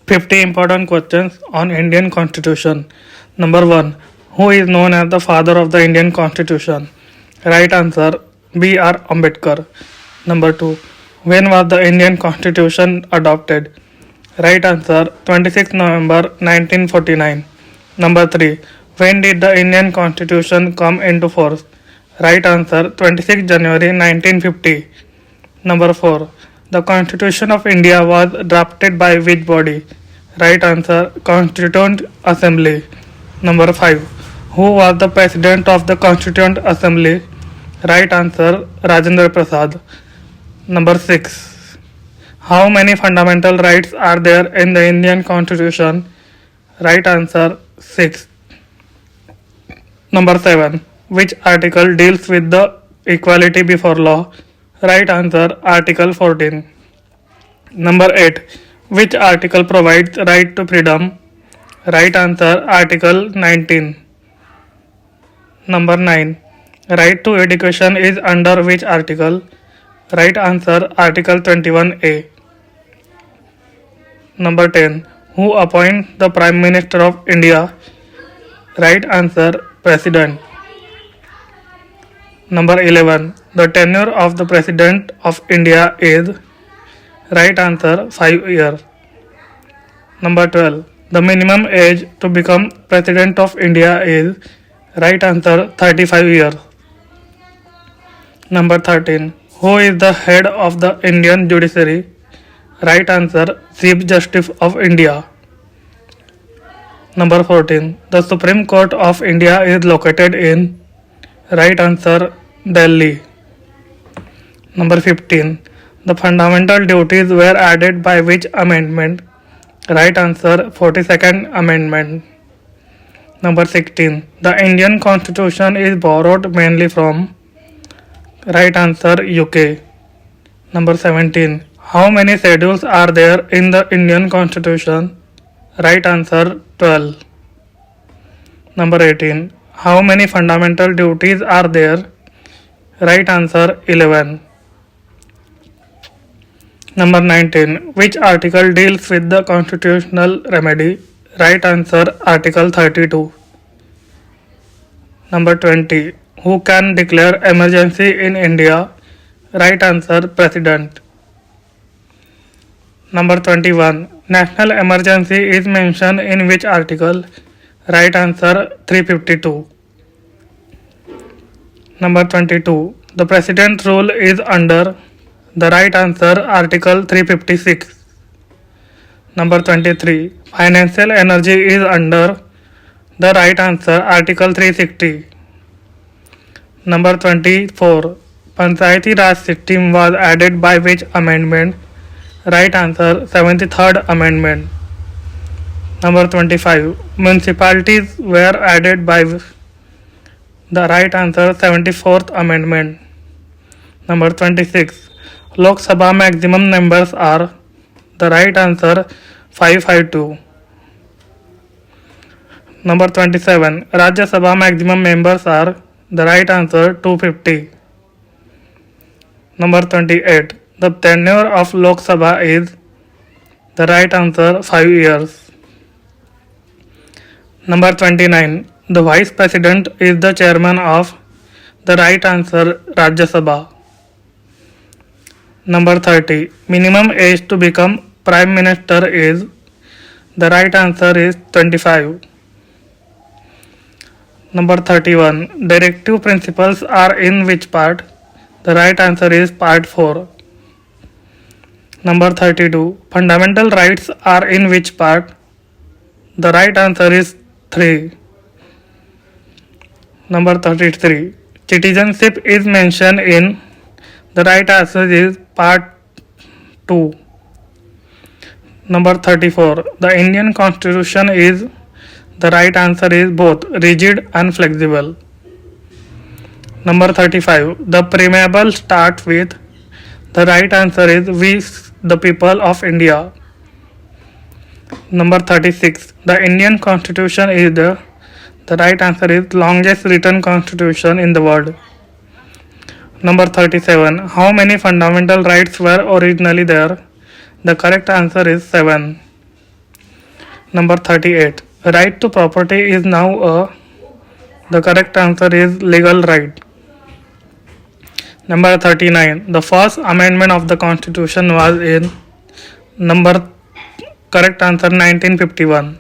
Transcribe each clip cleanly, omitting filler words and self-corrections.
50 important questions on Indian Constitution. Number 1. Who is known as the father of the Indian Constitution? Right answer B.R. Ambedkar. Number 2. When was the Indian Constitution adopted? Right answer 26 November 1949. Number 3. When did the Indian Constitution come into force? Right answer 26 January 1950. Number 4. The Constitution of India was drafted by which body? Right answer Constituent Assembly. Number 5. Who was the President of the Constituent Assembly? Right answer Rajendra Prasad. Number 6. How many fundamental rights are there in the Indian Constitution? Right answer 6. Number 7. Which article deals with the equality before law? Right answer Article 14. Number 8. Which article provides right to freedom? Right answer Article 19. Number 9. Right to education is under which article? Right answer Article 21A. Number 10. Who appoints the Prime Minister of India? Right answer President. Number 11. The tenure of the President of India is? Right answer 5 years. Number 12. The minimum age to become President of India is? Right answer 35 years. Number 13. Who is the head of the Indian judiciary? Right answer Chief Justice of India. Number 14. The Supreme Court of India is located in? Right answer Delhi. Number 15. The fundamental duties were added by which amendment? Right answer 42nd Amendment. Number 16. The Indian Constitution is borrowed mainly from? Right answer UK. Number 17. How many schedules are there in the Indian Constitution? Right answer 12. Number 18. How many fundamental duties are there? Right answer 11. Number 19. Which article deals with the constitutional remedy? Right answer Article 32. Number 20. Who can declare emergency in India? Right answer President. Number 21. National emergency is mentioned in which article? Right answer 352. Number 22. The President's rule is under? The right answer Article 356. Number 23. Financial energy is under? The right answer Article 360. Number 24. Panchayati Raj system was added by which amendment? Right answer 73rd Amendment. Number 25. Municipalities were added by? The right answer 74th Amendment. Number 26. Lok Sabha maximum members are? The right answer 552. Number 27. Rajya Sabha maximum members are? The right answer 250. Number 28. The tenure of Lok Sabha is? The right answer 5 years. Number 29. The Vice President is the chairman of? The right answer Rajya Sabha. Number 30. Minimum age to become Prime Minister is? The right answer is 25. Number 31. Directive principles are in which part? The right answer is part 4. Number 32. Fundamental rights are in which part? The right answer is 3. Number 33. Citizenship is mentioned in? The right answer is part 2. Number 34. The Indian Constitution is? The right answer is both rigid and flexible. Number 35. The preamble starts with? The right answer is we the people of India. Number 36. The Indian Constitution is the right answer is longest written constitution in the world. Number 37. How many fundamental rights were originally there? The correct answer is 7. Number 38. Right to property is now a. The correct answer is legal right. Number 39. The first amendment of the Constitution was in. Correct answer 1951.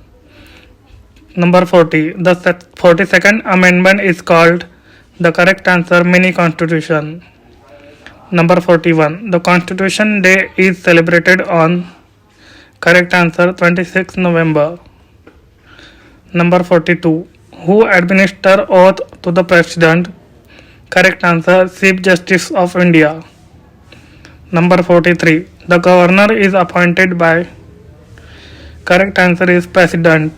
Number 40. The 42nd amendment is called. The correct answer mini constitution. Number 41. The Constitution Day is celebrated on. Correct answer 26 November. Number 42. Who administer oath to the President? Correct answer Chief Justice of India. Number 43. The Governor is appointed by. Correct answer is President.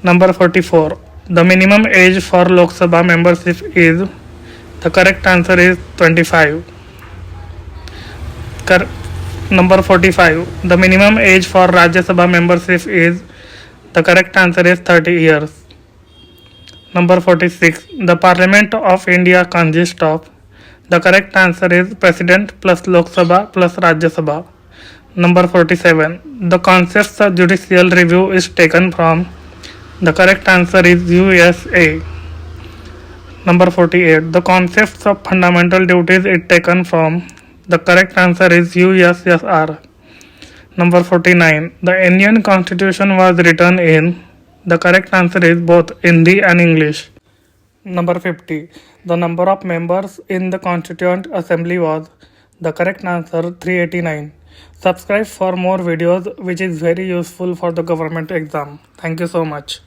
Number 44. The minimum age for Lok Sabha membership is. The correct answer is 25. Number 45. The minimum age for Rajya Sabha membership is. The correct answer is 30 years. Number 46. The Parliament of India consists of. The correct answer is President plus Lok Sabha plus Rajya Sabha. Number 47. The concept of judicial review is taken from. The correct answer is USA. Number 48. The concept of fundamental duties is taken from. The correct answer is USSR. Number 49. The Indian Constitution was written in. The correct answer is both Hindi and English. Number 50. The number of members in the Constituent Assembly was. The correct answer 389. Subscribe for more videos which is very useful for the government exam. Thank you so much.